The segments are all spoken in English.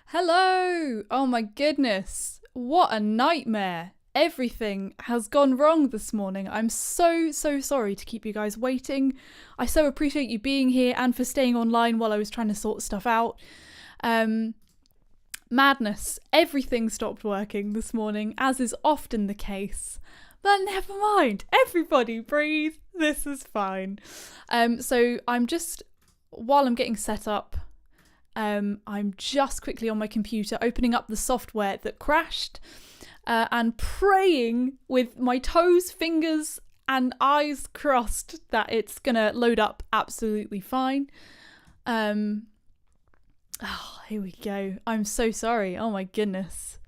Hello! Oh my goodness. What a nightmare. Everything has gone wrong this morning. I'm so sorry to keep you guys waiting. I so appreciate you being here and for staying online while I was trying to sort stuff out. Madness. Everything stopped working this morning, as is often the case. But never mind. Everybody breathe. This is fine. So I'm just, while I'm getting set up, I'm just quickly on my computer opening up the software that crashed and praying with my toes, fingers and eyes crossed that it's gonna load up absolutely fine. Here we go. I'm so sorry. Oh my goodness.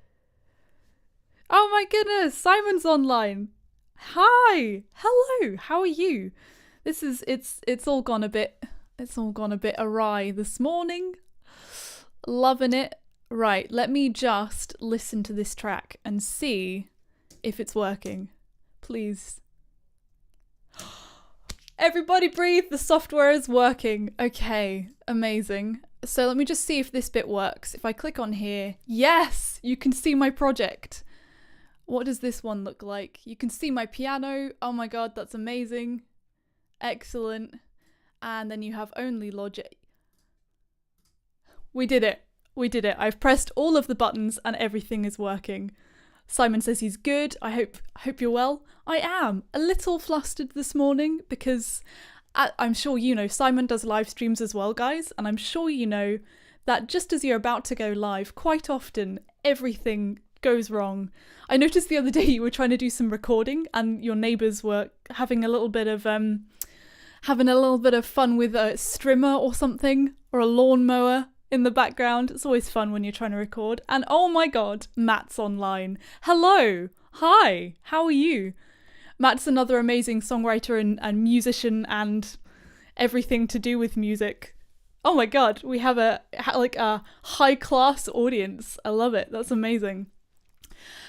Oh my goodness, Simon's online. Hi. Hello. How are you? It's all gone a bit awry this morning. Loving it. Right, let me just listen to this track and see if it's working. Please. Everybody breathe, the software is working. Okay, amazing. So let me just see if this bit works. If I click on here, yes, you can see my project. What does this one look like? You can see my piano. Oh my god, that's amazing. Excellent. And then you have only Logic. We did it. I've pressed all of the buttons and everything is working. Simon says he's good. I hope you're well. I am a little flustered this morning because I'm sure you know Simon does live streams as well, guys, and I'm sure you know that just as you're about to go live, quite often everything goes wrong. I noticed the other day you were trying to do some recording and your neighbours were having a little bit of fun with a strimmer or something, or a lawnmower in the background. It's always fun when you're trying to record. And oh my god, Matt's online. Hello. Hi. How are you? Matt's another amazing songwriter and musician and everything to do with music. Oh my god, we have a high class audience. I love it. That's amazing.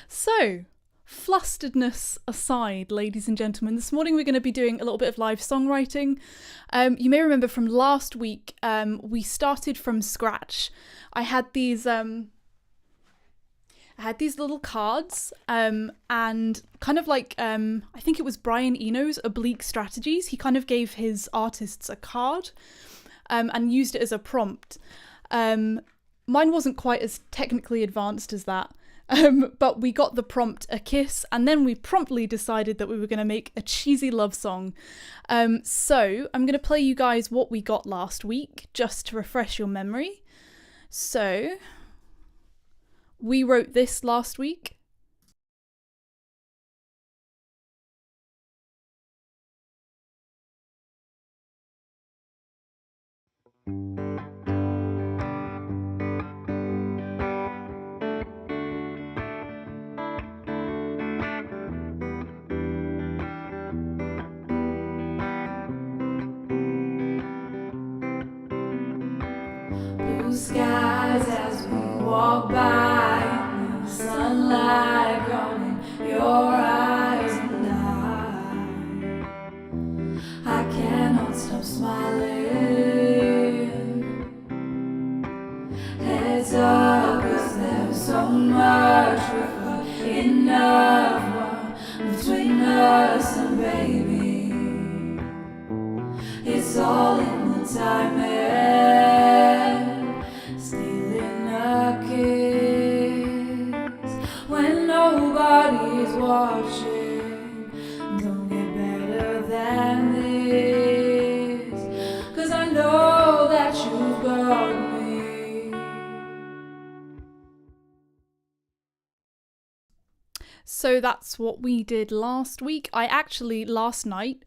So, flusteredness aside, ladies and gentlemen, this morning we're going to be doing a little bit of live songwriting. You may remember from last week, we started from scratch. I had these little cards, and kind of like, I think it was Brian Eno's Oblique Strategies. He kind of gave his artists a card, and used it as a prompt. Mine wasn't quite as technically advanced as that. But we got the prompt a kiss, and then we promptly decided that we were going to make a cheesy love song. So I'm going to play you guys what we got last week, just to refresh your memory. So we wrote this last week. Skies as we walk by, the sunlight glowing your eyes, and I cannot stop smiling. Heads up, 'cause there's so much but enough between us, and baby, it's all in the timing. Nobody's watching, don't get better than this, 'cause I know that you've got me. So that's what we did last week. I actually, last night,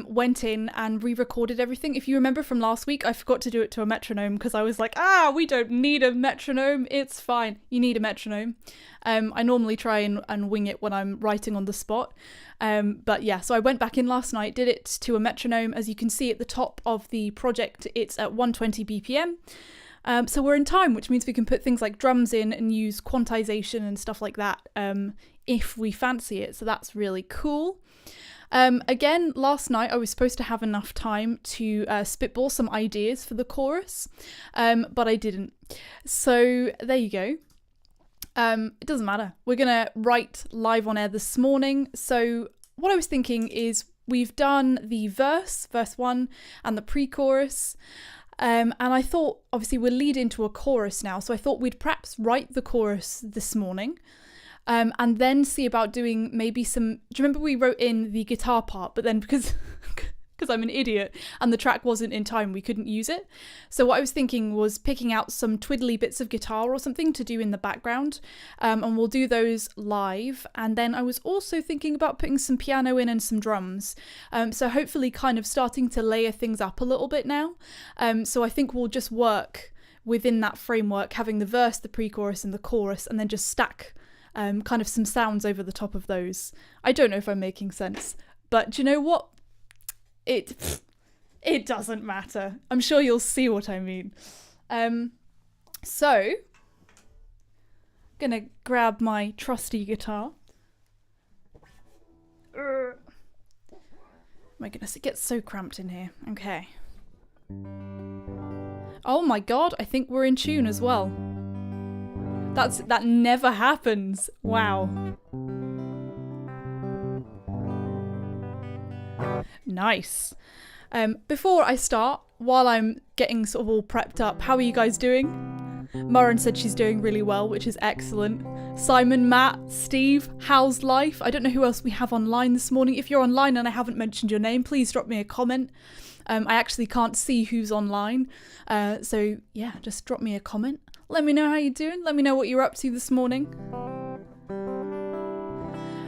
went in and re-recorded everything. If you remember from last week, I forgot to do it to a metronome because I was like, we don't need a metronome. It's fine. You need a metronome. I normally try and wing it when I'm writing on the spot. But yeah, so I went back in last night, did it to a metronome. As you can see at the top of the project, it's at 120 BPM. So we're in time, which means we can put things like drums in and use quantization and stuff like that if we fancy it. So that's really cool. Again, last night I was supposed to have enough time to spitball some ideas for the chorus, but I didn't. So there you go. It doesn't matter. We're going to write live on air this morning. So what I was thinking is we've done the verse 1, and the pre-chorus. And I thought, obviously, we'll lead into a chorus now. So I thought we'd perhaps write the chorus this morning. And then see about doing maybe some... Do you remember we wrote in the guitar part, but then because I'm an idiot and the track wasn't in time, we couldn't use it. So what I was thinking was picking out some twiddly bits of guitar or something to do in the background. And we'll do those live. And then I was also thinking about putting some piano in and some drums. So hopefully kind of starting to layer things up a little bit now. So I think we'll just work within that framework, having the verse, the pre-chorus and the chorus, and then just stack kind of some sounds over the top of those. I don't know if I'm making sense, but do you know what? It doesn't matter. I'm sure you'll see what I mean. So, gonna grab my trusty guitar. My goodness, it gets so cramped in here. Okay. Oh my god, I think we're in tune as well. That never happens. Wow. Nice. Before I start, while I'm getting sort of all prepped up, how are you guys doing? Murren said she's doing really well, which is excellent. Simon, Matt, Steve, how's life? I don't know who else we have online this morning. If you're online and I haven't mentioned your name, please drop me a comment. I actually can't see who's online. So yeah, just drop me a comment. Let me know how you're doing. Let me know what you're up to this morning.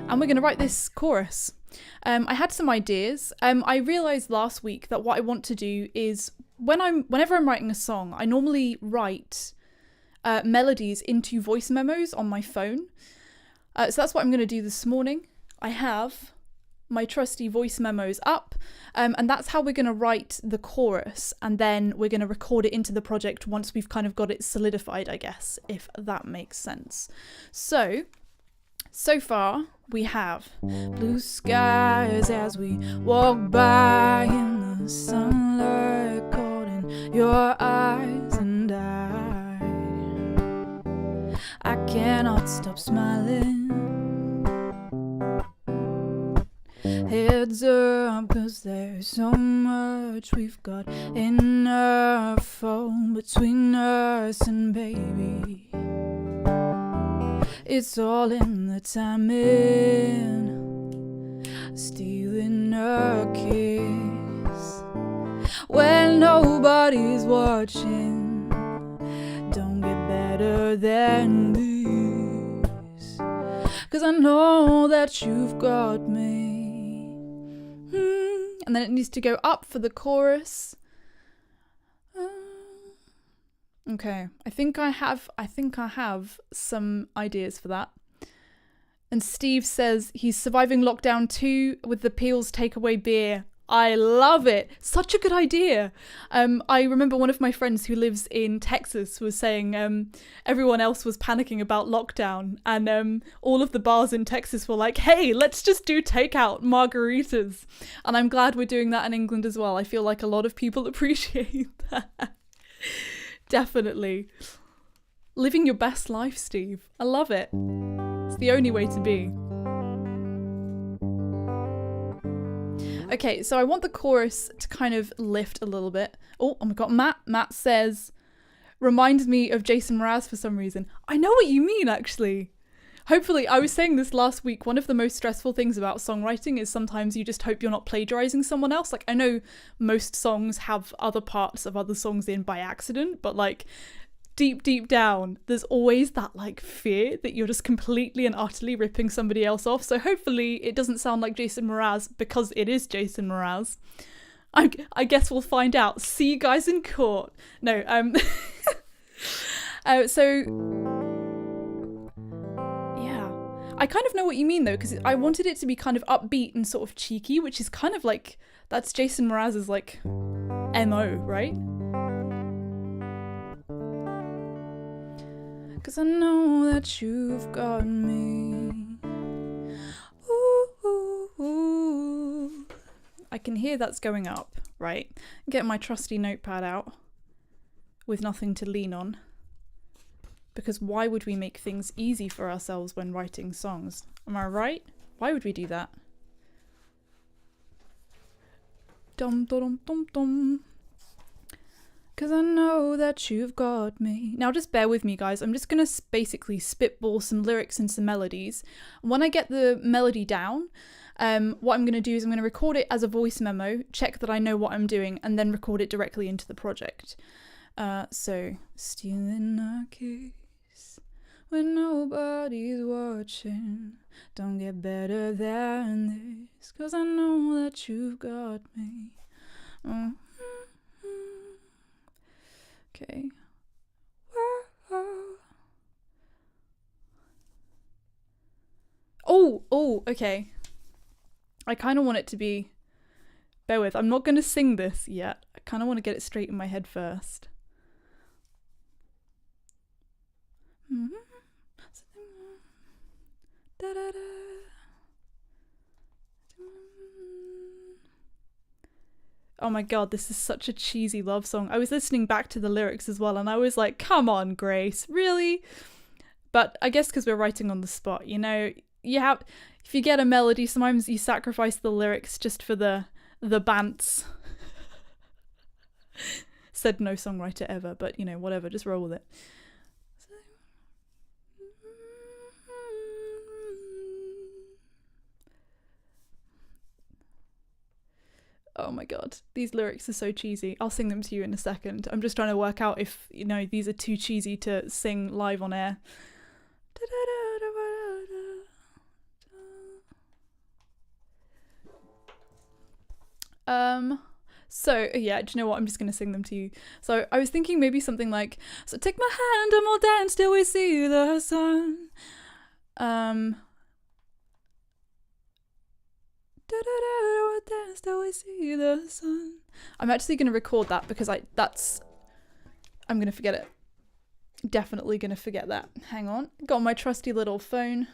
And we're going to write this chorus. I had some ideas. I realised last week that what I want to do is whenever I'm writing a song, I normally write melodies into voice memos on my phone. So that's what I'm going to do this morning. I have my trusty voice memos up, and that's how we're going to write the chorus, and then we're going to record it into the project once we've kind of got it solidified, I guess, if that makes sense. So far we have blue skies as we walk by in the sunlight caught in your eyes, and I cannot stop smiling. Heads up, 'cause there's so much we've got enough for between us, and baby, it's all in the timing, stealing a kiss when nobody's watching. Don't get better than this, 'cause I know that you've got me. And then it needs to go up for the chorus. Okay, I think I have some ideas for that. And Steve says he's surviving lockdown too with the Peels takeaway beer. I love it. Such a good idea. I remember one of my friends who lives in Texas was saying everyone else was panicking about lockdown, and all of the bars in Texas were like, hey, let's just do takeout margaritas. And I'm glad we're doing that in England as well. I feel like a lot of people appreciate that. Definitely. Living your best life, Steve. I love it. It's the only way to be. Okay, so I want the chorus to kind of lift a little bit. Oh my god, Matt. Matt says, reminds me of Jason Mraz for some reason. I know what you mean, actually. Hopefully, I was saying this last week, one of the most stressful things about songwriting is sometimes you just hope you're not plagiarizing someone else. Like, I know most songs have other parts of other songs in by accident, but like, deep down, there's always that like fear that you're just completely and utterly ripping somebody else off. So hopefully it doesn't sound like Jason Mraz, because it is Jason Mraz. I guess we'll find out. See you guys in court. No, so yeah, I kind of know what you mean though, because I wanted it to be kind of upbeat and sort of cheeky, which is kind of like, that's Jason Mraz's like MO, right? 'Cause I know that you've got me. Ooh, ooh, ooh. I can hear that's going up, right? Get my trusty notepad out with nothing to lean on. because why would we make things easy for ourselves when writing songs? Am I right? Why would we do that? Dum dum dum dum. 'Cause I know that you've got me. Now just bear with me, guys. I'm just gonna basically spitball some lyrics and some melodies. When I get the melody down, what I'm gonna do is I'm gonna record it as a voice memo, check that I know what I'm doing, and then record it directly into the project. So, stealing a kiss when nobody's watching. Don't get better than this, 'cause I know that you've got me. Okay. Oh, okay. I kind of want it to be... Bear with, I'm not going to sing this yet. I kind of want to get it straight in my head first. Oh my god, this is such a cheesy love song. I was listening back to the lyrics as well and I was like, come on, Grace, really? But I guess because we're writing on the spot, you know, if you get a melody, sometimes you sacrifice the lyrics just for the bants. Said no songwriter ever, but you know, whatever, just roll with it. Oh my god, these lyrics are so cheesy. I'll sing them to you in a second. I'm just trying to work out if, you know, these are too cheesy to sing live on air. So yeah, do you know what? I'm just gonna sing them to you. So I was thinking maybe something like, so take my hand and we'll dance till we see the sun. Dance till we see the sun. I'm actually gonna record that because I'm gonna forget it. Definitely gonna forget that. Hang on. Got my trusty little phone.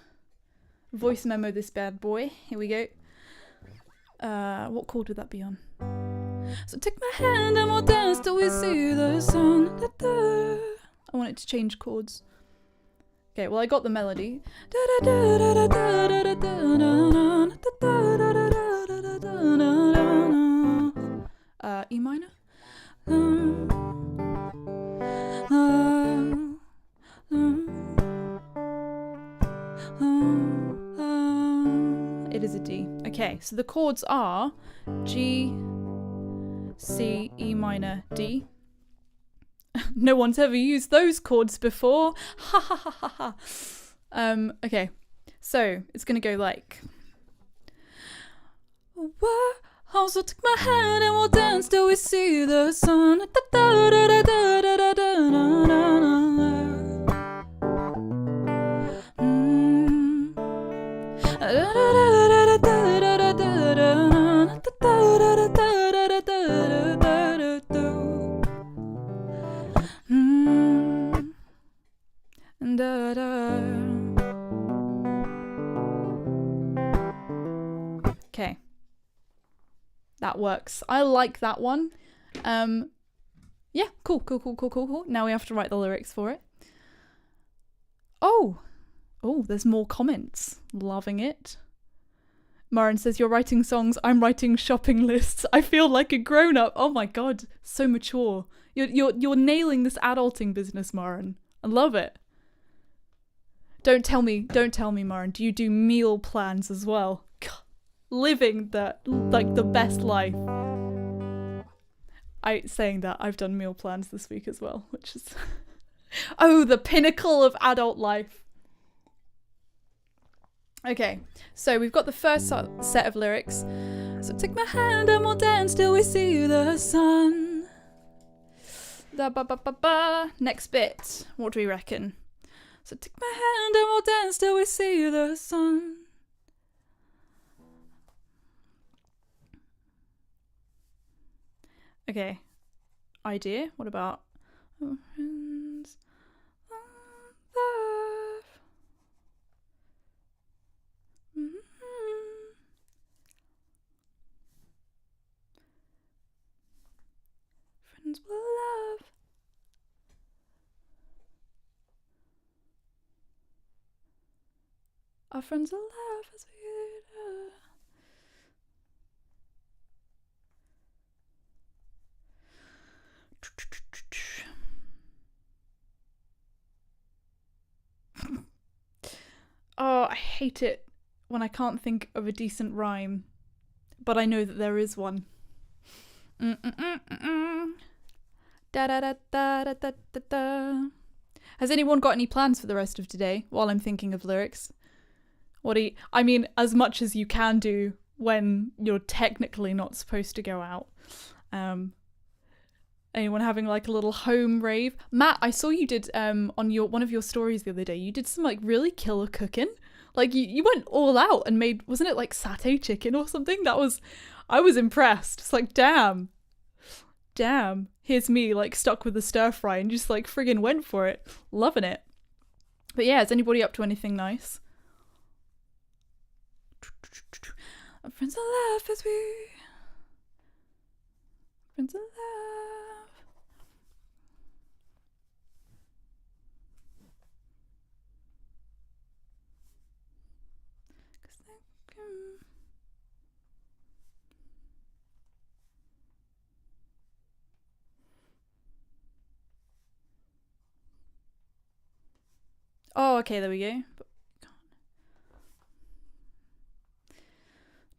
Voice memo this bad boy. Here we go. What chord would that be on? So take my hand and we'll dance till we see the sun. I want it to change chords. Okay, well I got the melody. E minor. It is a D. Okay, so the chords are G, C, E minor, D. No one's ever used those chords before. Ha ha ha ha ha. Okay, so it's gonna go like. So take my hand and we'll dance till we see the sun. Okay. That works. I like that one. Yeah, cool. Now we have to write the lyrics for it. Oh, there's more comments. Loving it. Maren says, you're writing songs, I'm writing shopping lists. I feel like a grown-up. Oh my god, so mature. You're nailing this adulting business, Maren. I love it. Don't tell me, Maren. Do you do meal plans as well? God, living the best life. Saying that, I've done meal plans this week as well, which is oh, the pinnacle of adult life. Okay, so we've got the first set of lyrics. So take my hand and we'll dance till we see the sun. Da ba ba ba ba. Next bit. What do we reckon? So take my hand and we'll dance till we see the sun. Okay. Idea. What about friends? Love. Friends will love. Our friends will laugh as we do. Oh, I hate it when I can't think of a decent rhyme, but I know that there is one. Da da da da da da da. Has anyone got any plans for the rest of today while I'm thinking of lyrics? I mean, as much as you can do when you're technically not supposed to go out. Anyone having like a little home rave? Matt, I saw you did on one of your stories the other day. You did some like really killer cooking. Like you went all out and made, wasn't it like satay chicken or something? I was impressed. It's like, damn. Here's me like stuck with the stir fry and just like friggin' went for it. Loving it. But yeah, is anybody up to anything nice? Our friends will laugh as we... Friends will laugh. Oh, okay, there we go.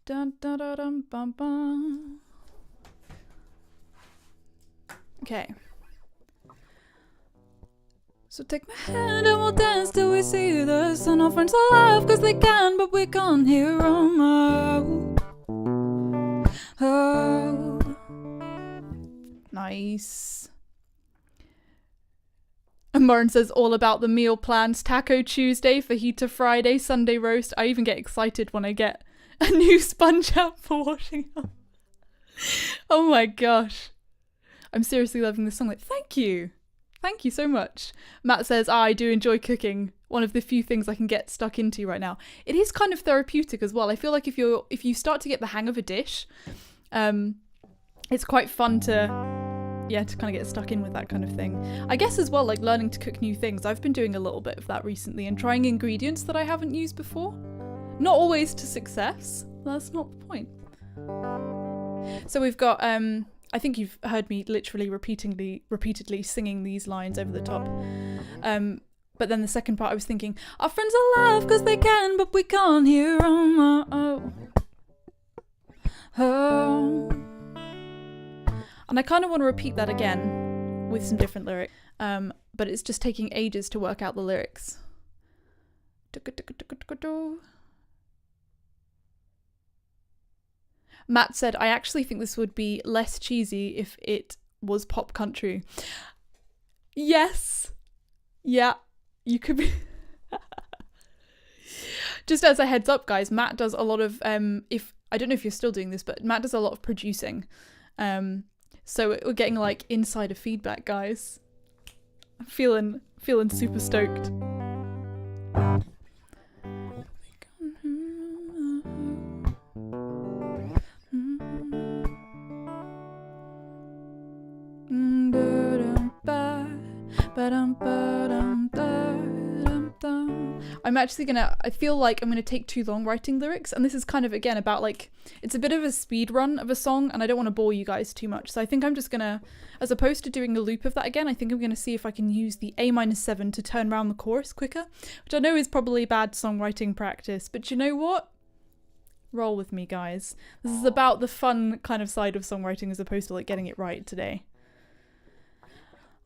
Dun, dun, dun, dun, bum, bum. Okay. So take my hand and we'll dance till we see the sun. Our friends will laugh cause they can, but we can't hear them. Oh. Nice. And Lauren says all about the meal plans. Taco Tuesday, fajita Friday, Sunday roast. I even get excited when I get a new sponge out for washing up. Oh my gosh. I'm seriously loving this song. Like, thank you so much. Matt says, I do enjoy cooking. One of the few things I can get stuck into right now. It is kind of therapeutic as well. I feel like if you start to get the hang of a dish, it's quite fun to kind of get stuck in with that kind of thing. I guess as well, like learning to cook new things. I've been doing a little bit of that recently and trying ingredients that I haven't used before. Not always to success. That's not the point. So we've got, I think you've heard me literally repeatedly singing these lines over the top. But then the second part I was thinking, our friends will laugh because they can, but we can't hear them. Oh. And I kind of want to repeat that again with some different lyrics. But it's just taking ages to work out the lyrics. Matt said, I actually think this would be less cheesy if it was pop country. Yes. Yeah, you could be. Just as a heads up, guys, Matt does a lot of, I don't know if you're still doing this, but Matt does a lot of producing. So we're getting like insider feedback, guys. I'm feeling super stoked. I feel like I'm gonna take too long writing lyrics, and this is kind of again about like, it's a bit of a speed run of a song and I don't want to bore you guys too much, so I think I'm just gonna, as opposed to doing a loop of that again, I think I'm gonna see if I can use the A-7 to turn around the chorus quicker, which I know is probably bad songwriting practice, but you know what? Roll with me, guys. This is about the fun kind of side of songwriting as opposed to like getting it right today.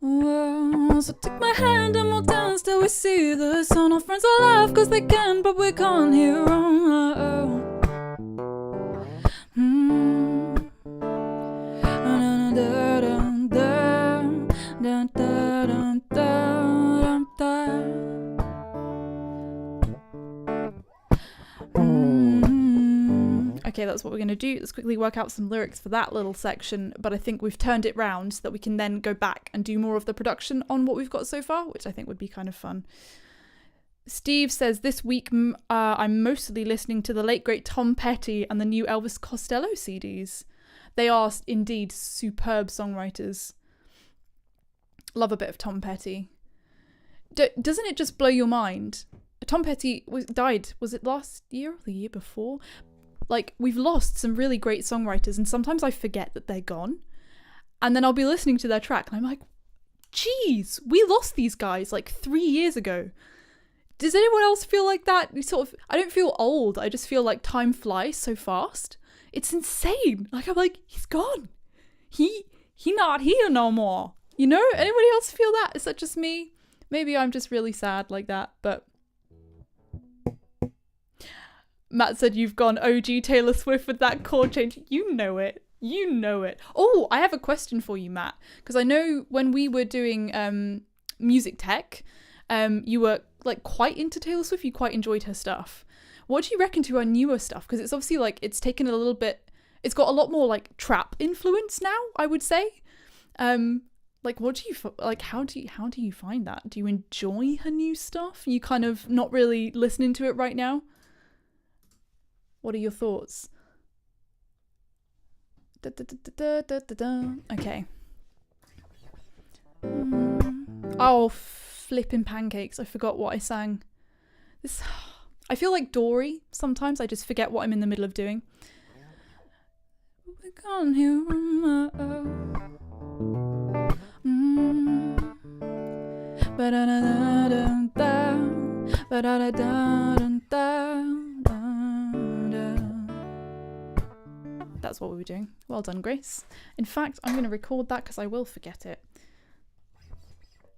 Whoa, so take my hand and we'll dance till we see the sun. Our friends will laugh cause they can, but we can't hear them. Okay, that's what we're going to do. Let's quickly work out some lyrics for that little section, but I think we've turned it round so that we can then go back and do more of the production on what we've got so far, which I think would be kind of fun. Steve says, this week I'm mostly listening to the late great Tom Petty and the new Elvis Costello CDs. They are indeed superb songwriters. Love a bit of Tom Petty. Doesn't it just blow your mind? Tom Petty died. Was it last year or the year before? Like, we've lost some really great songwriters, and sometimes I forget that they're gone. And then I'll be listening to their track and I'm like, geez, we lost these guys like 3 years ago. Does anyone else feel like that? I don't feel old. I just feel like time flies so fast. It's insane. Like, I'm like, he's gone. He not here no more. You know? Anybody else feel that? Is that just me? Maybe I'm just really sad like that, but... Matt said you've gone OG Taylor Swift with that chord change. You know it. You know it. Oh, I have a question for you, Matt. Because I know when we were doing music tech, you were like quite into Taylor Swift. You quite enjoyed her stuff. What do you reckon to her newer stuff? Because it's obviously like it's taken a little bit. It's got a lot more like trap influence now, I would say. Like, what do you like? How do you find that? Do you enjoy her new stuff? You kind of not really listening to it right now. What are your thoughts? Okay. Oh, flipping pancakes. I forgot what I sang. I feel like Dory sometimes. I just forget what I'm in the middle of doing. We can't hear That's what we were doing. Well done, Grace. In fact, I'm going to record that because I will forget it.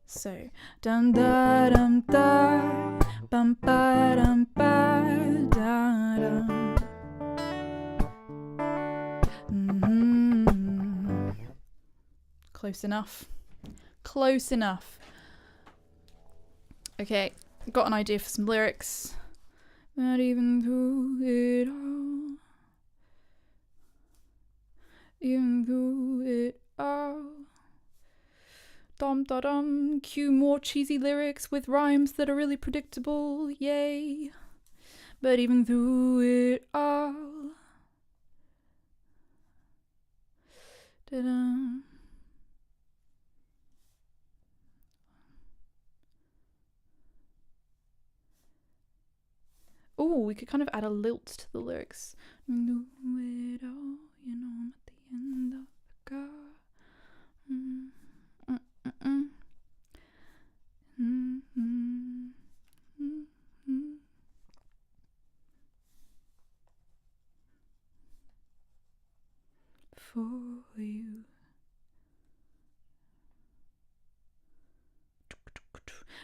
So, dum da dum da, bum ba dum ba da dum. Close enough. Close enough. Okay, got an idea for some lyrics. Not even through it all. Even through it all. Dum da dum. Cue more cheesy lyrics with rhymes that are really predictable. Yay. But even through it all. Da-da. Oh, we could kind of add a lilt to the lyrics. Do it all, you know, I'm at the end of the car. For you.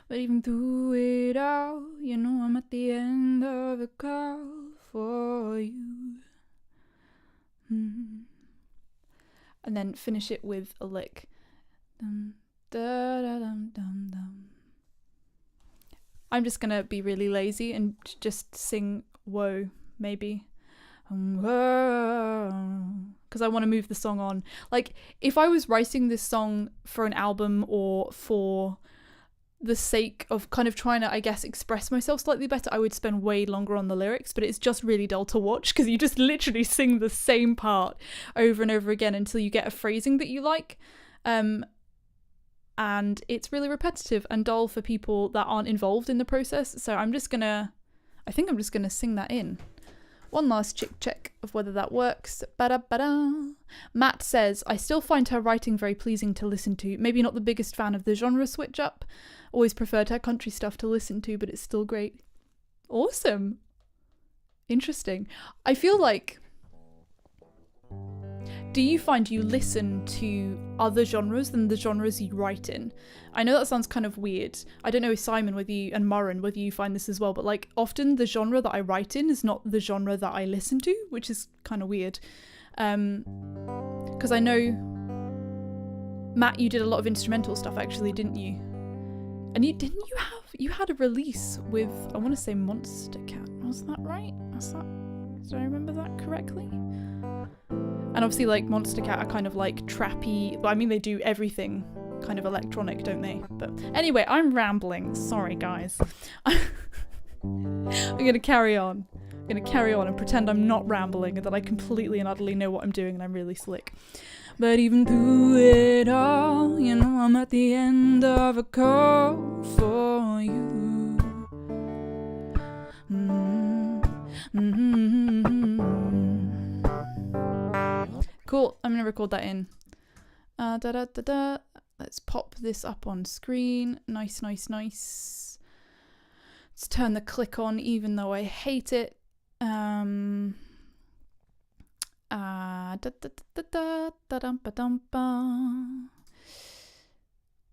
But even through it all, you know I'm at the end of the call for you. And then finish it with a lick. Dum, da, da, dum, dum, dum. I'm just gonna be really lazy and just sing whoa, maybe. Because I want to move the song on. Like, if I was writing this song for an album or for the sake of kind of trying to, I guess, express myself slightly better, I would spend way longer on the lyrics, but it's just really dull to watch because you just literally sing the same part over and over again until you get a phrasing that you like. And it's really repetitive and dull for people that aren't involved in the process. So I think I'm just gonna sing that in. One last check of whether that works. Ba-da-ba-da. Matt says, I still find her writing very pleasing to listen to. Maybe not the biggest fan of the genre switch up. Always preferred her country stuff to listen to, but it's still great. Awesome. Interesting. I feel like... Do you find you listen to other genres than the genres you write in? I know that sounds kind of weird. I don't know, Simon, and Murren, whether you find this as well, but like often the genre that I write in is not the genre that I listen to, which is kind of weird. Because I know, Matt, you did a lot of instrumental stuff actually, didn't you? And you had a release with, I want to say Monster Cat. Was that right? Do I remember that correctly? And obviously, like, Monster Cat are kind of like trappy. I mean, they do everything kind of electronic, don't they? But anyway, I'm rambling. Sorry, guys. I'm gonna carry on. And pretend I'm not rambling and that I completely and utterly know what I'm doing and I'm really slick. But even through it all, you know I'm at the end of a call for you. Cool. I'm gonna record that in. Da da da da. Let's pop this up on screen. Nice, nice, nice. Let's turn the click on, even though I hate it. Da da da da da da dum ba dum ba.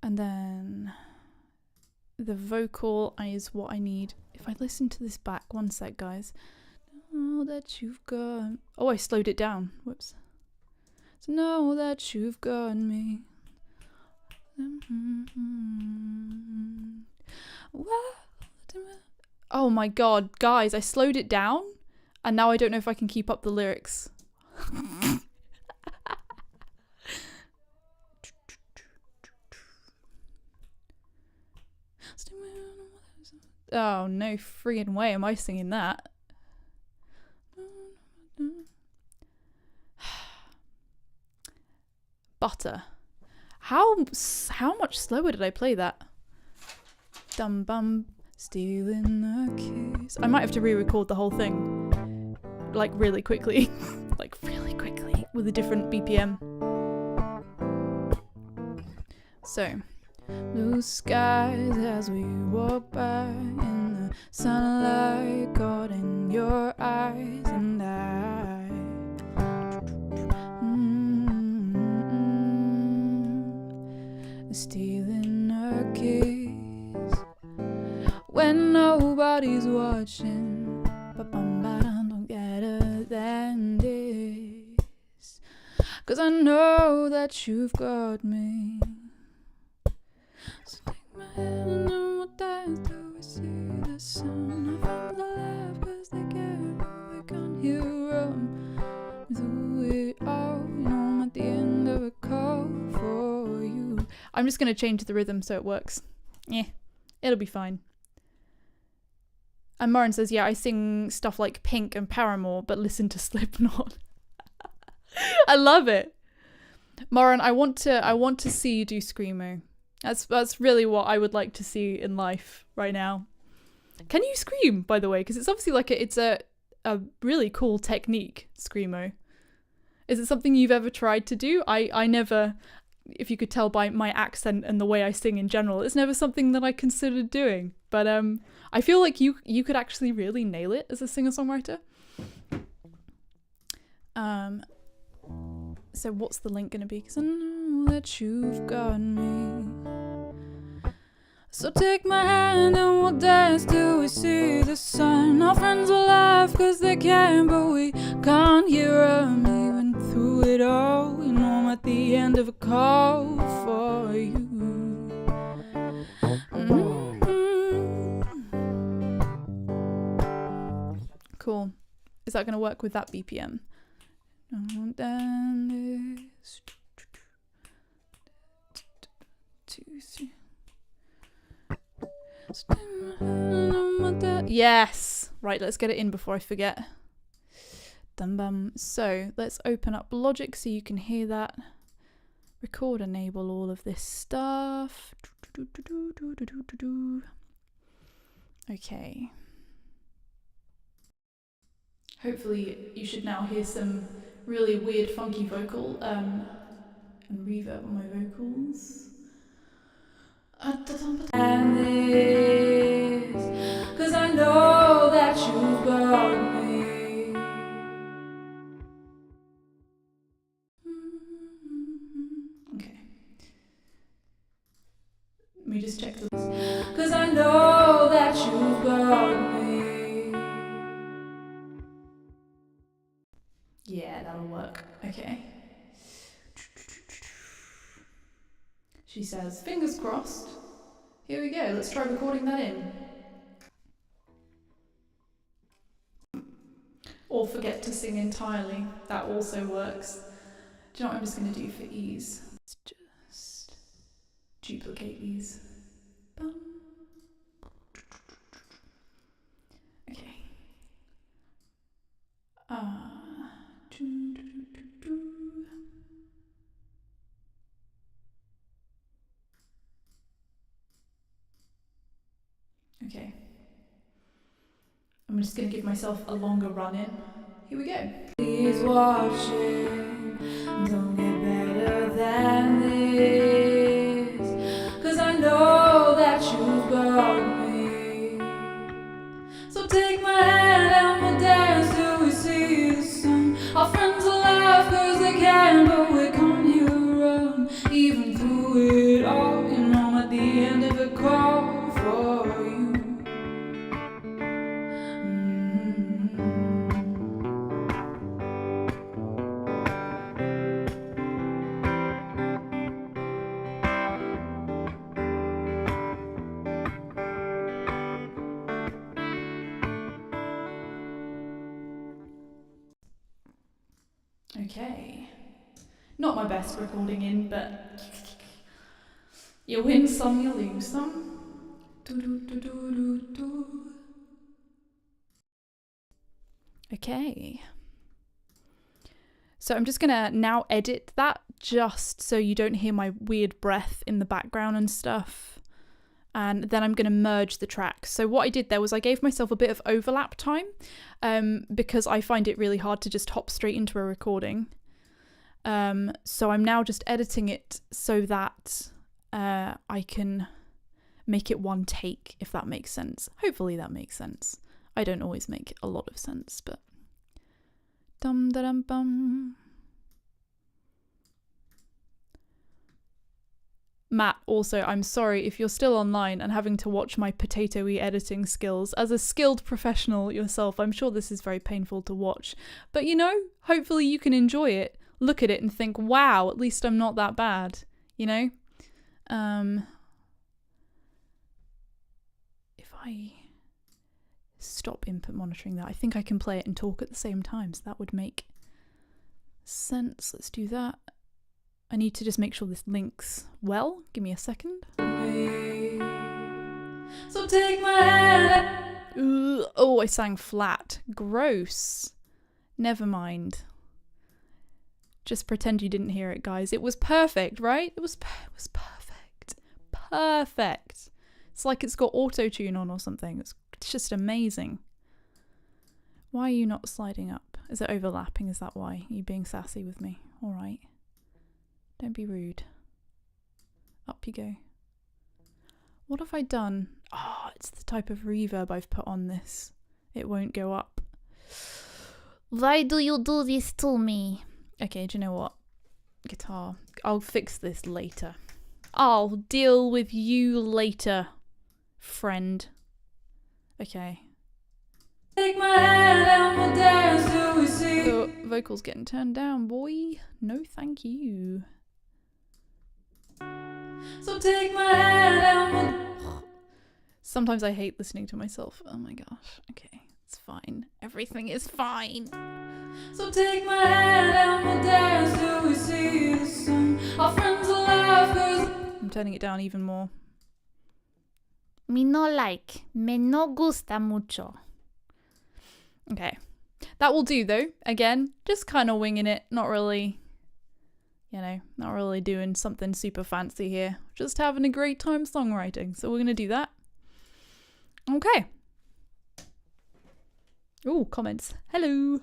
And then the vocal is what I need. If I listen to this back, one sec, guys. Know that you've got. Oh, I slowed it down. Whoops. So know that you've got me. Oh my god, guys, I slowed it down and now I don't know if I can keep up the lyrics. Oh, no friggin' way am I singing that. Butter. How much slower did I play that? Dum bum, stealing a kiss. I might have to re-record the whole thing, like really quickly, like really quickly with a different BPM. So, blue skies as we walk by in the sunlight, caught in your eyes, and I. Stealing a kiss when nobody's watching, but don't get it than this, 'cause I know that you've got me. So take my hand and then we'll dance till we see the sun. I found the laugh 'cause they can't hear 'em through it all. You know I'm at the end of a call for you. I'm just going to change the rhythm so it works. Yeah, it'll be fine. And Morin says, yeah, I sing stuff like Pink and Paramore, but listen to Slipknot. I love it. Morin, I want to see you do Screamo. That's really what I would like to see in life right now. Can you scream, by the way? Because it's obviously like it's a really cool technique, Screamo. Is it something you've ever tried to do? I never... If you could tell by my accent and the way I sing in general, it's never something that I considered doing. But I feel like you could actually really nail it as a singer-songwriter. So what's the link gonna be? 'Cause I know that you've got me. So take my hand and we'll dance till we see the sun. Our friends will laugh 'cause they can, but we can't hear 'em. Even through it all, you know I'm at the end of a call for you. Cool. Is that going to work with that BPM? Yes! Right, let's get it in before I forget. Dum bum. So let's open up Logic so you can hear that. Record, enable all of this stuff. Okay. Hopefully you should now hear some really weird funky vocal and reverb on my vocals. And this, 'cause I know that you've got me. Okay. Let me just check this. 'Cause I know that you've got me. Yeah, that'll work. Okay. She says, fingers crossed. Here we go, let's try recording that in. Or forget to sing entirely, that also works. Do you know what I'm just going to do for ease? Let's just duplicate these. Okay. Okay. I'm just going to give myself a longer run in. Here we go. He's watching, Don't get better than this, 'cause I know that you've got me. So take my hand and we'll dance till we see the sun. Our friends will laugh 'cause they can, but we can't hear a run. Even through it all, you know I'm at the end of a call for you. Okay. Not my best recording in, but you win some, you lose some. Okay. So I'm just gonna now edit that just so you don't hear my weird breath in the background and stuff. And then I'm going to merge the tracks. So what I did there was I gave myself a bit of overlap time because I find it really hard to just hop straight into a recording. So I'm now just editing it so that I can make it one take, if that makes sense. Hopefully that makes sense. I don't always make a lot of sense, but... Dum-da-dum-bum. Matt, also, I'm sorry if you're still online and having to watch my potato-y editing skills. As a skilled professional yourself, I'm sure this is very painful to watch. But you know, hopefully you can enjoy it, look at it and think, wow, at least I'm not that bad, you know? If I stop input monitoring that, I think I can play it and talk at the same time, so that would make sense. Let's do that. I need to just make sure this links well. Give me a second. So take my hand. Oh, I sang flat. Gross. Never mind. Just pretend you didn't hear it, guys. It was perfect, right? It was perfect. Perfect. It's like it's got auto-tune on or something. It's just amazing. Why are you not sliding up? Is it overlapping? Is that why? Are you being sassy with me? All right. Don't be rude. Up you go. What have I done? Oh, it's the type of reverb I've put on this. It won't go up. Why do you do this to me? Okay, do you know what? Guitar. I'll fix this later. I'll deal with you later, friend. Okay. Take my hand and we'll dance till we see. So, vocals getting turned down, boy. No, thank you. So take my hand and we'll... Sometimes I hate listening to myself. Oh my gosh. Okay, it's fine. Everything is fine. So take my hand and we'll dance till we see the sun. Our friends will laugh 'cause I'm turning it down even more. Me no like. Me no gusta mucho. Okay. That will do though. Again, just kind of winging it. Not really, you know, not really doing something super fancy here. Just having a great time songwriting. So we're going to do that. Okay. Ooh, comments. Hello.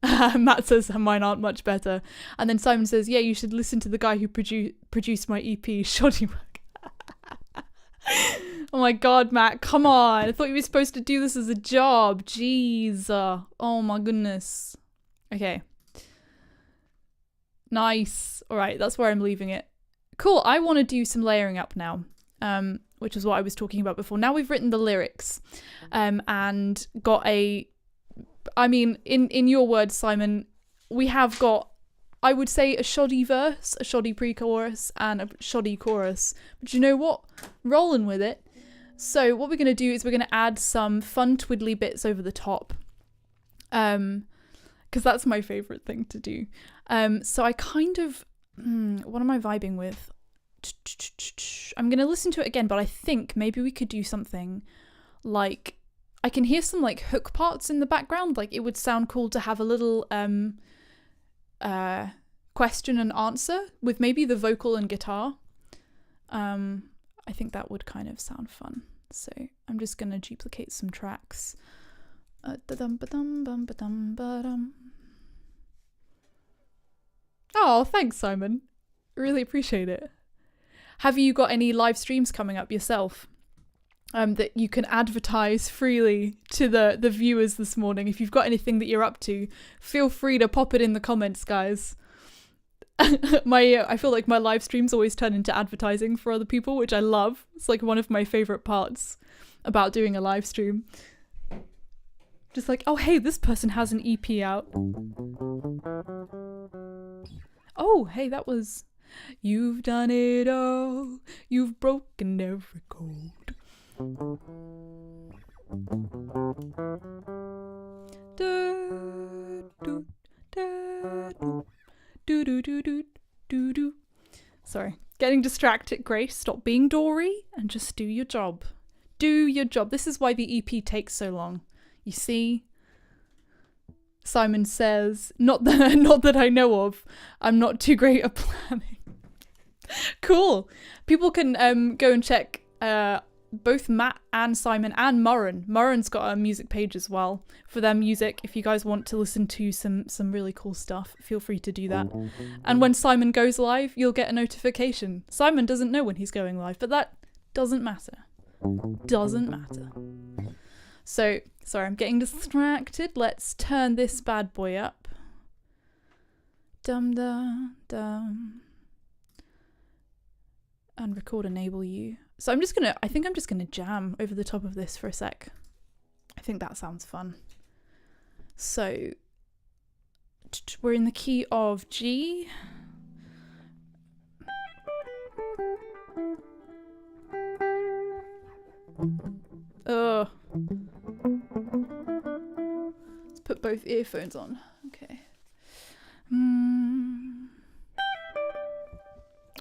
Matt says mine aren't much better. And then Simon says, yeah, you should listen to the guy who produced my EP, Shoddy Work. Oh my god, Matt, come on. I thought you were supposed to do this as a job. Jeez. Oh my goodness. Okay. Nice. All right, that's where I'm leaving it. Cool, I want to do some layering up now, which is what I was talking about before. Now we've written the lyrics and got a... I mean, in your words, Simon, we have got, I would say, a shoddy verse, a shoddy pre-chorus, and a shoddy chorus. But you know what? Rolling with it. So what we're going to do is we're going to add some fun twiddly bits over the top. Because that's my favourite thing to do. So I kind of... what am I vibing with? I'm going to listen to it again, but I think maybe we could do something like... I can hear some like hook parts in the background. Like it would sound cool to have a little question and answer with maybe the vocal and guitar. I think that would kind of sound fun. So I'm just going to duplicate some tracks. Oh, thanks, Simon. Really appreciate it. Have you got any live streams coming up yourself? That you can advertise freely to the viewers this morning. If you've got anything that you're up to, feel free to pop it in the comments, guys. I feel like my live streams always turn into advertising for other people, which I love. It's like one of my favorite parts about doing a live stream. Just like, oh hey, this person has an EP out. Oh, hey, that was... You've done it all, you've broken every code. Sorry, getting distracted. Grace, stop being Dory and just do your job. Do your job. This is why the EP takes so long. You see? Simon says, not that I know of. I'm not too great at planning. Cool. People can go and check both Matt and Simon and Murren. Murren's got a music page as well for their music. If you guys want to listen to some really cool stuff, feel free to do that. And when Simon goes live, you'll get a notification. Simon doesn't know when he's going live, but that doesn't matter. Doesn't matter. So, sorry, I'm getting distracted. Let's turn this bad boy up. Dum dum dum. And record enable you. So I think I'm just gonna jam over the top of this for a sec. I think that sounds fun. So we're in the key of G. Ugh. Let's put both earphones on. Okay.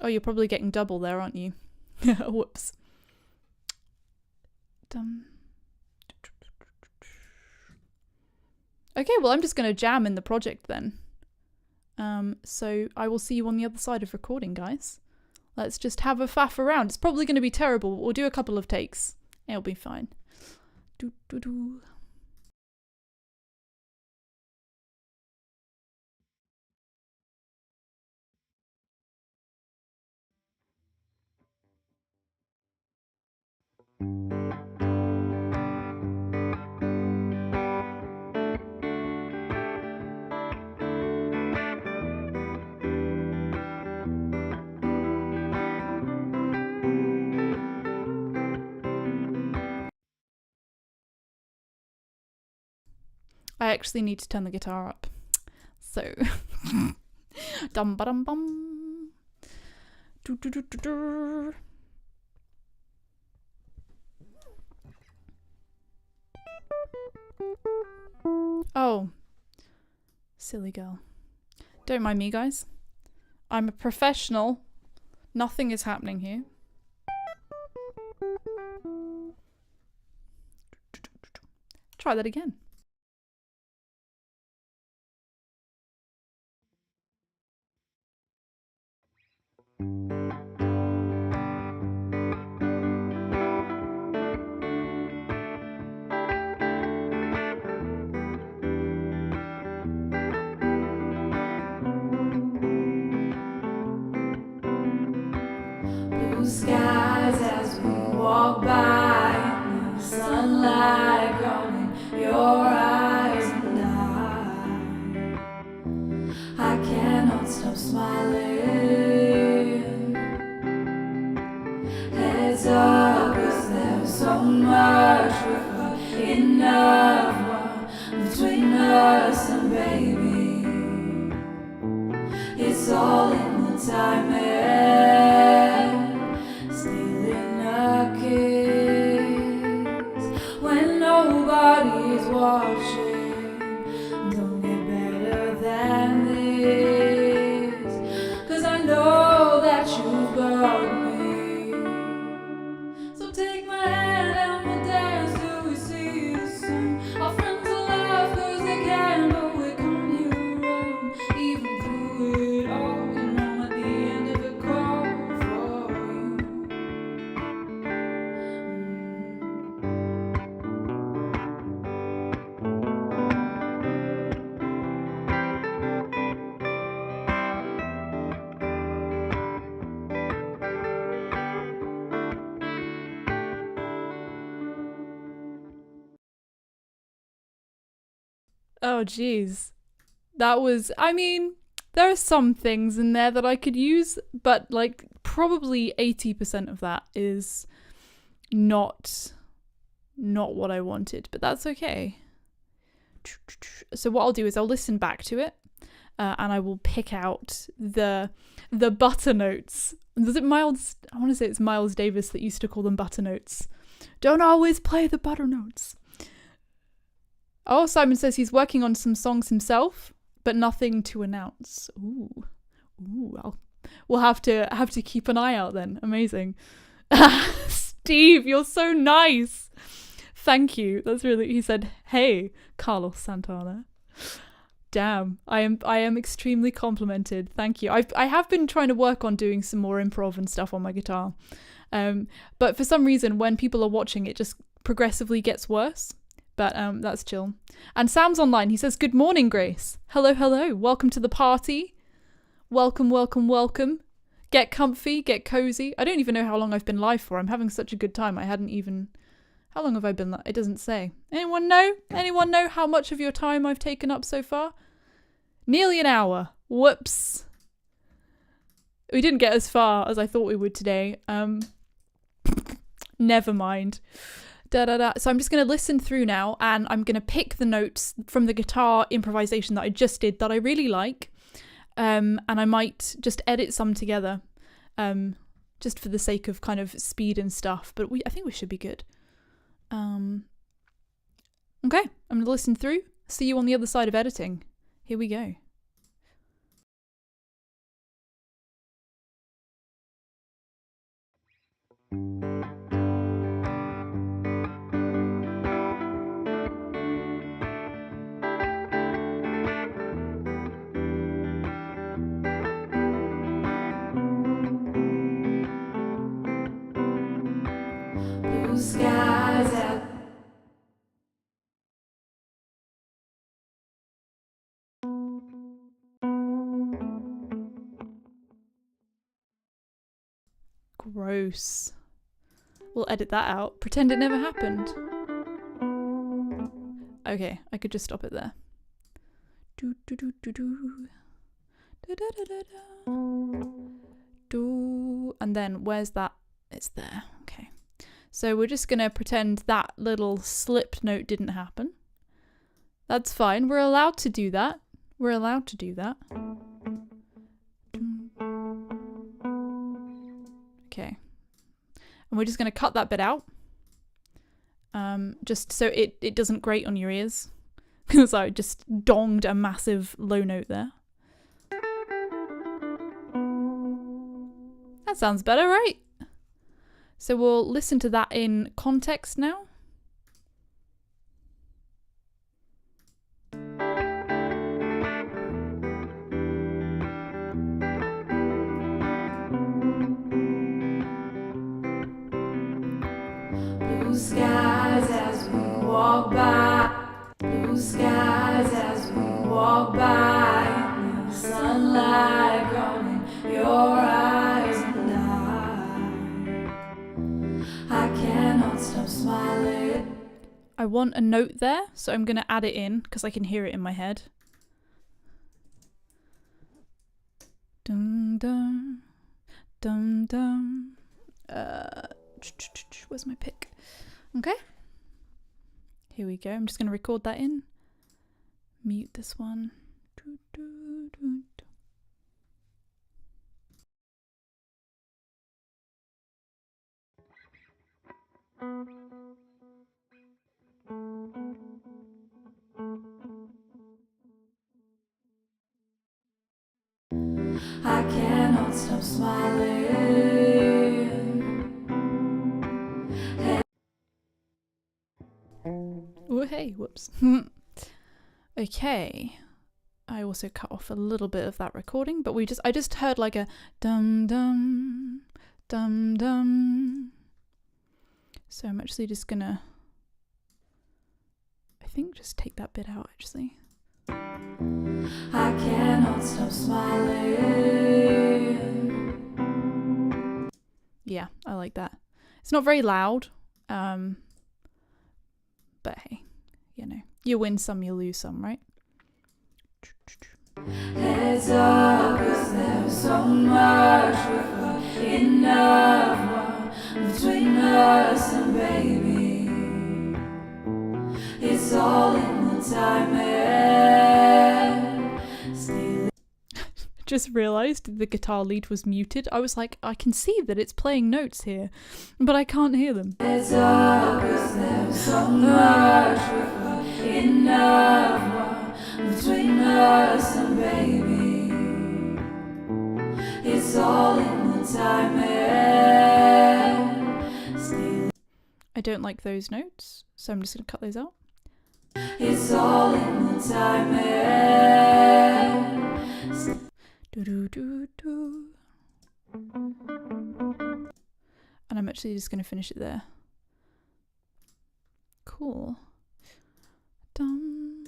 Oh, you're probably getting double there, aren't you? Whoops. Okay, well, I'm just going to jam in the project then. So I will see you on the other side of recording, guys. Let's just have a faff around. It's probably going to be terrible, but we'll do a couple of takes. It'll be fine. Do, do, do. I actually need to turn the guitar up. So, dum ba dum bum. Do, do, do, do, do. Oh, silly girl. Don't mind me, guys. I'm a professional. Nothing is happening here. Try that again. Blue skies as we walk by, the sunlight grown in your eyes, and I cannot stop smiling. Heads up, 'cause there's so much we've got enough one between us, and baby, it's all in the timing. Stealing a kiss when nobody's watching. Don't get better than this, 'cause I know that you've got me. So take my hand and we'll dance till we see the sun. Our friends will laugh 'cause they can't know we're coming around. Even through it all, you know at the end of it cry. Oh, geez. That was, I mean, there are some things in there that I could use, but like probably 80% of that is not what I wanted, but that's okay. So what I'll do is I'll listen back to it, and I will pick out the butter notes. Was it Miles? I want to say it's Miles Davis that used to call them butter notes. Don't always play the butter notes. Oh, Simon says he's working on some songs himself, but nothing to announce. Ooh, we'll have to keep an eye out then. Amazing. Steve, you're so nice. Thank you. That's really, he said, hey, Carlos Santana. Damn, I am extremely complimented. Thank you. I have been trying to work on doing some more improv and stuff on my guitar. But for some reason, when people are watching, it just progressively gets worse. But that's chill. And Sam's online. He says, good morning, Grace. Hello, hello. Welcome to the party. Welcome, welcome, welcome. Get comfy, get cozy. I don't even know how long I've been live for. I'm having such a good time. I hadn't even... How long have I been? It doesn't say. Anyone know? Anyone know how much of your time I've taken up so far? Nearly an hour. Whoops. We didn't get as far as I thought we would today. Never mind. So I'm just going to listen through now, and I'm going to pick the notes from the guitar improvisation that I just did that I really like. And I might just edit some together, just for the sake of kind of speed and stuff. But I think we should be good. Okay, I'm going to listen through. See you on the other side of editing. Here we go. Blue skies out. Gross. We'll edit that out. Pretend it never happened. Okay, I could just stop it there. Do do do do do. Da da da da da. Do. And then where's that? It's there. Okay. So we're just gonna pretend that little slip note didn't happen. That's fine. We're allowed to do that. We're allowed to do that. Okay. And we're just going to cut that bit out. Just so it doesn't grate on your ears. Because I just donged a massive low note there. That sounds better, right? So we'll listen to that in context now. Blue skies as we walk by. Blue skies as we walk by. And the sunlight grown in your eyes, and I cannot stop smiling. I want a note there, so I'm going to add it in because I can hear it in my head. Dum dum dum dum. Where's my pick? Okay. Here we go. I'm just going to record that in. Mute this one. I cannot stop smiling. Oh, hey, whoops. Okay. I also cut off a little bit of that recording, but I just heard like a dum dum dum dum. So I'm actually just gonna, I think just take that bit out actually. I cannot stop smiling. Yeah, I like that. It's not very loud, but hey, you know, you win some, you lose some, right? all 'cause there's so much enough between us and baby. It's all in the timing. Still Just realised the guitar lead was muted. I was like, I can see that it's playing notes here, but I can't hear them. it's all 'cause there's so much enough between us and baby. It's all in the timing. Still I don't like those notes, so I'm just going to cut those out. it's all in the timing. Do, do, do, do. And I'm actually just going to finish it there. Cool. Dum.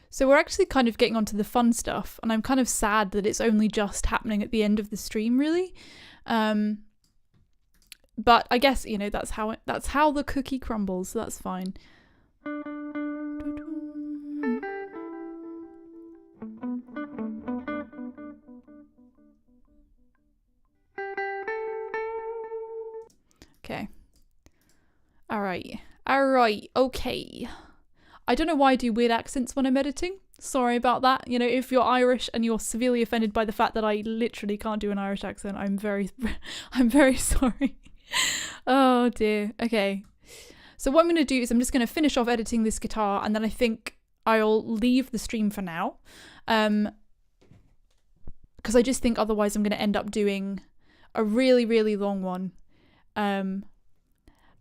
So we're actually kind of getting onto the fun stuff, and I'm kind of sad that it's only just happening at the end of the stream, really. But I guess, you know, that's how the cookie crumbles, so that's fine. Okay. Alright, okay. I don't know why I do weird accents when I'm editing. Sorry about that. You know, if you're Irish and you're severely offended by the fact that I literally can't do an Irish accent, I'm very sorry. Oh dear. Okay. So what I'm going to do is I'm just going to finish off editing this guitar, and then I think I'll leave the stream for now. Because I just think otherwise I'm going to end up doing a really, really long one.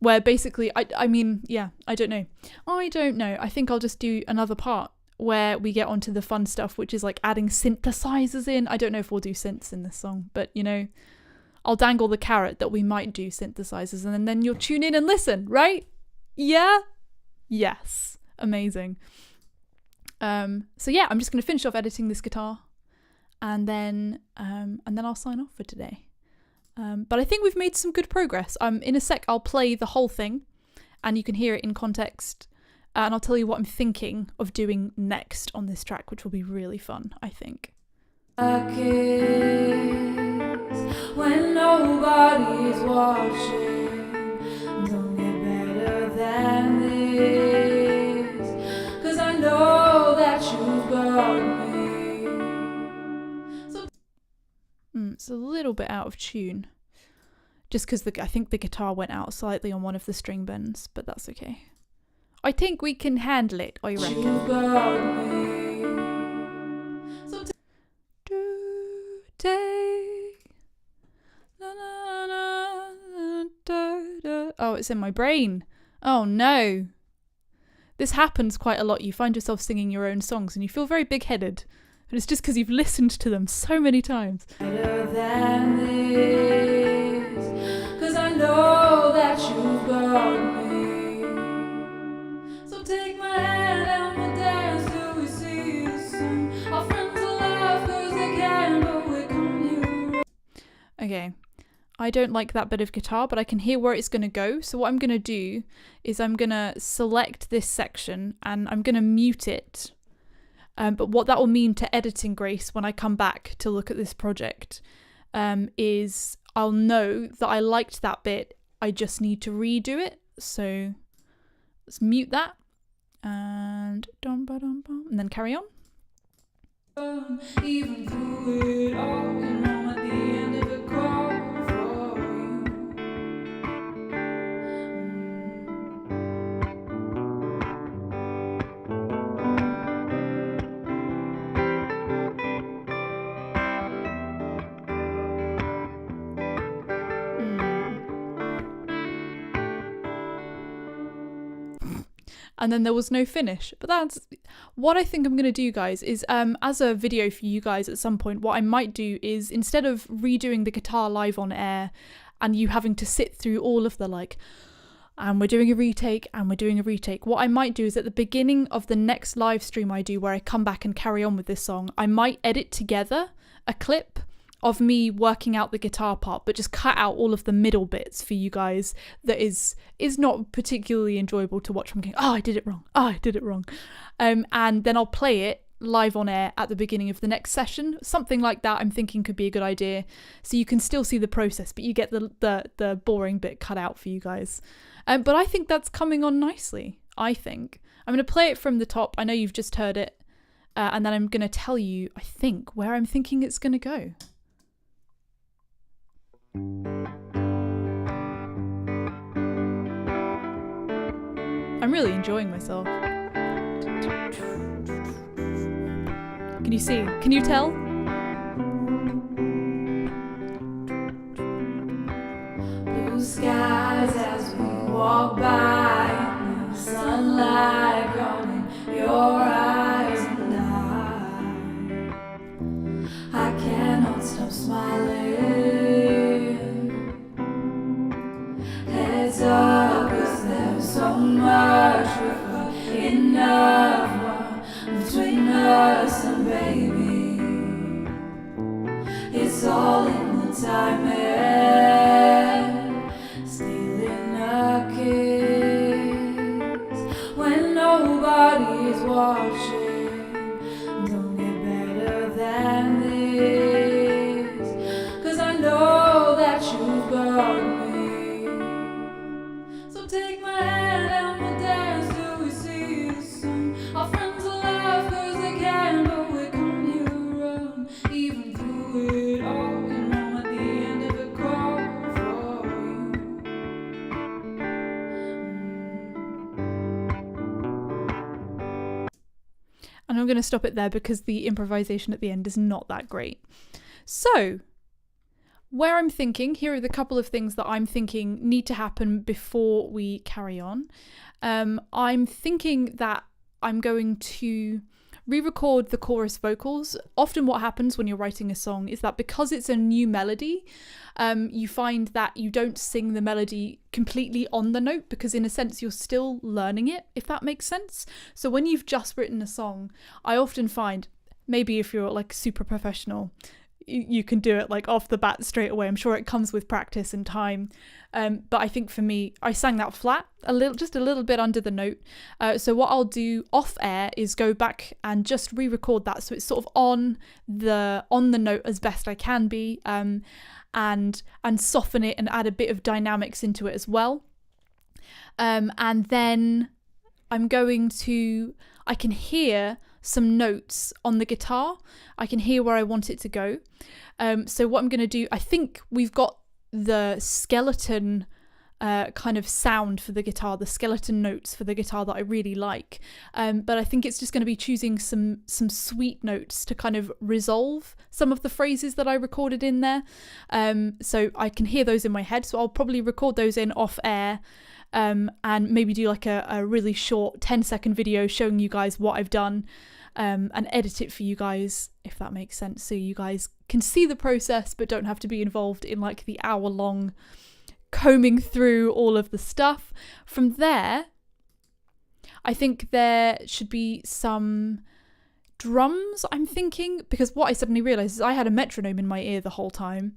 Where basically, I mean, yeah, I don't know. I think I'll just do another part where we get onto the fun stuff, which is like adding synthesizers in. I don't know if we'll do synths in this song, but you know, I'll dangle the carrot that we might do synthesizers, and then you'll tune in and listen, right? Yeah? Yes. Amazing. So yeah, I'm just going to finish off editing this guitar, and then I'll sign off for today. But I think we've made some good progress. In a sec, I'll play the whole thing and you can hear it in context. And I'll tell you what I'm thinking of doing next on this track, which will be really fun, I think. A kiss when nobody's watching. Don't get better than this, 'cause I know that you've got me. So It's a little bit out of tune. Just because I think the guitar went out slightly on one of the string bends, but that's okay. I think we can handle it, I reckon. you've got me. So Oh, it's in my brain. Oh no. This happens quite a lot. You find yourself singing your own songs and you feel very big-headed. And it's just because you've listened to them so many times. better than this, 'cause I know that you've got me. So take my hand and we'll dance till we see the sun. Our friends will laugh 'cause they can't, but we come here. Okay. I don't like that bit of guitar, but I can hear where it's going to go. So what I'm going to do is I'm going to select this section and I'm going to mute it. But what that will mean to editing Grace when I come back to look at this project is I'll know that I liked that bit. I just need to redo it. So let's mute that and then carry on. Even through it all, you know at the end of it call for you. And then there was no finish. But that's what I think I'm going to do, guys, is as a video for you guys at some point, what I might do is instead of redoing the guitar live on air and you having to sit through all of the like, and we're doing a retake and we're doing a retake, what I might do is at the beginning of the next live stream I do where I come back and carry on with this song, I might edit together a clip of me working out the guitar part, but just cut out all of the middle bits for you guys that is not particularly enjoyable to watch from going, oh, I did it wrong. And then I'll play it live on air at the beginning of the next session. Something like that I'm thinking could be a good idea. So you can still see the process, but you get the boring bit cut out for you guys. But I think that's coming on nicely, I think. I'm going to play it from the top. I know you've just heard it. And then I'm going to tell you, I think, where I'm thinking it's going to go. I'm really enjoying myself. Can you see? Can you tell? Blue skies as we walk by, the sunlight drawn in your eyes, and I cannot stop smiling. Heads up, 'cause there's so much with enough between us, and baby, it's all in the timing. Stealing a kiss when nobody's watching. Don't get better than this, 'cause I know that you've got me. So take my hand and we'll dance till we see the sun. Our friends will laugh 'cause they can, but we come here run. Even through it all, you know at the end of the call for you. And I'm going to stop it there because the improvisation at the end is not that great. So, where I'm thinking, here are the couple of things that I'm thinking need to happen before we carry on. I'm thinking that I'm going to re-record the chorus vocals. Often what happens when you're writing a song is that because it's a new melody, you find that you don't sing the melody completely on the note, because in a sense you're still learning it, if that makes sense. So when you've just written a song, I often find, maybe if you're like super professional, you can do it like off the bat straight away. I'm sure it comes with practice and time. But I think for me, I sang that flat, just a little bit under the note. So what I'll do off air is go back and just re-record that, so it's sort of on the note as best I can be, and soften it and add a bit of dynamics into it as well. And then I can hear some notes on the guitar. I can hear where I want it to go. So what I'm going to do, I think we've got the skeleton kind of sound for the guitar, the skeleton notes for the guitar that I really like. But I think it's just going to be choosing some sweet notes to kind of resolve some of the phrases that I recorded in there. So I can hear those in my head. So I'll probably record those in off air. And maybe do like a really short 10-second video showing you guys what I've done, and edit it for you guys, if that makes sense, so you guys can see the process but don't have to be involved in like the hour-long combing through all of the stuff. From there, I think there should be some drums, I'm thinking, because what I suddenly realised is I had a metronome in my ear the whole time.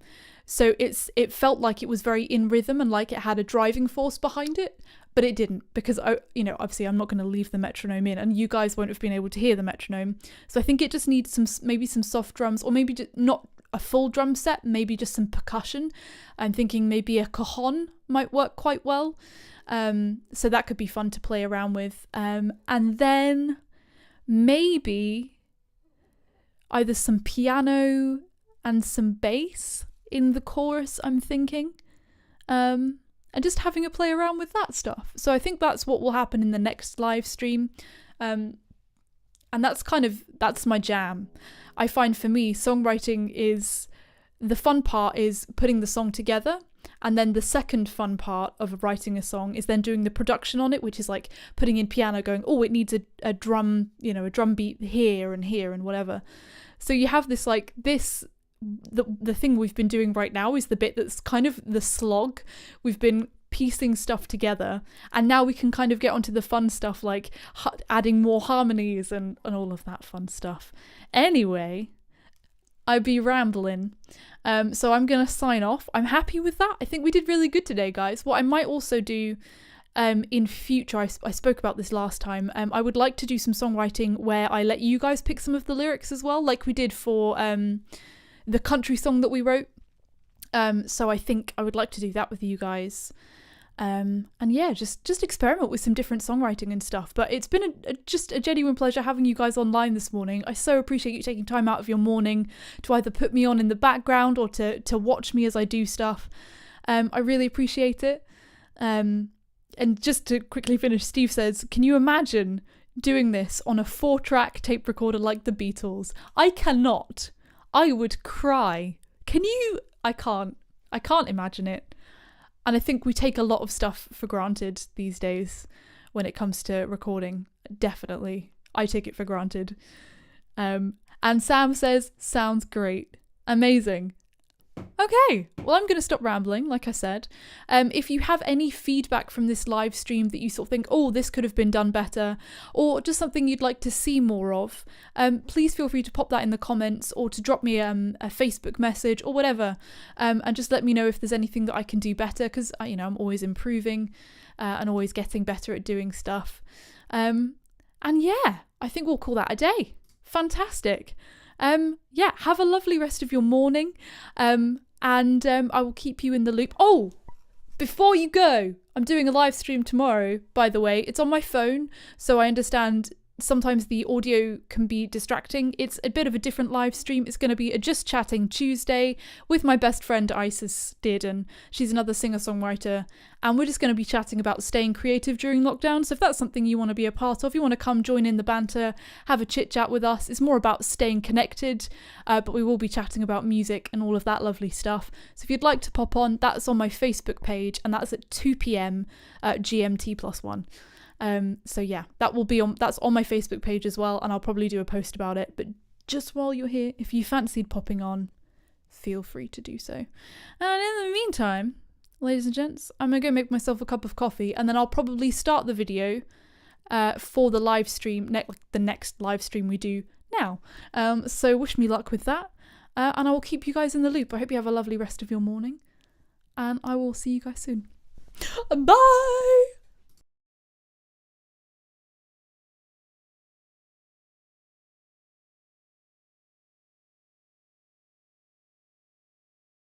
So it felt like it was very in rhythm and like it had a driving force behind it, but it didn't, because obviously I'm not going to leave the metronome in, and you guys won't have been able to hear the metronome. So I think it just needs maybe some soft drums, or maybe just not a full drum set, maybe just some percussion. I'm thinking maybe a cajon might work quite well. So that could be fun to play around with. And then maybe either some piano and some bass in the chorus, I'm thinking, and just having a play around with that stuff. So I think that's what will happen in the next live stream, and that's my jam. I find for me, songwriting is, the fun part is putting the song together, and then the second fun part of writing a song is then doing the production on it, which is like putting in piano, going, oh, it needs a drum, a drum beat here and whatever. So you have this the thing we've been doing right now is the bit that's kind of the slog. We've been piecing stuff together, and now we can kind of get onto the fun stuff, like adding more harmonies and all of that fun stuff. Anyway, I'd be rambling. So I'm going to sign off. I'm happy with that. I think we did really good today, guys. What I might also do in future, I spoke about this last time, I would like to do some songwriting where I let you guys pick some of the lyrics as well, like we did for the country song that we wrote. So I think I would like to do that with you guys. And yeah, just experiment with some different songwriting and stuff. But it's been just a genuine pleasure having you guys online this morning. I so appreciate you taking time out of your morning to either put me on in the background or to watch me as I do stuff. I really appreciate it. And just to quickly finish, Steve says, can you imagine doing this on a 4-track tape recorder like the Beatles? I cannot. I would cry. Can you? I can't imagine it. And I think we take a lot of stuff for granted these days when it comes to recording. Definitely. I take it for granted. And Sam says, sounds great. Amazing. Okay, well, I'm going to stop rambling, like I said. If you have any feedback from this live stream that you sort of think, oh, this could have been done better, or just something you'd like to see more of, please feel free to pop that in the comments or to drop me a Facebook message or whatever, and just let me know if there's anything that I can do better, because I'm always improving and always getting better at doing stuff. And yeah, I think we'll call that a day. Fantastic. Yeah, have a lovely rest of your morning. And I will keep you in the loop. Oh, before you go, I'm doing a live stream tomorrow, by the way. It's on my phone, so I understand sometimes the audio can be distracting. It's a bit of a different live stream. It's going to be a Just Chatting Tuesday with my best friend Isis Dearden. She's another singer-songwriter, and we're just going to be chatting about staying creative during lockdown. So if that's something you want to be a part of, you want to come join in the banter, have a chit-chat with us. It's more about staying connected, but we will be chatting about music and all of that lovely stuff. So if you'd like to pop on, that's on my Facebook page, and that's at 2 p.m. GMT +1. So yeah, that's on my Facebook page as well, and I'll probably do a post about it. But just while you're here, if you fancied popping on, feel free to do so. And in the meantime, ladies and gents, I'm gonna go make myself a cup of coffee, and then I'll probably start the video for the live stream, the next live stream we do now. So wish me luck with that, and I will keep you guys in the loop. I hope you have a lovely rest of your morning, and I will see you guys soon. Bye!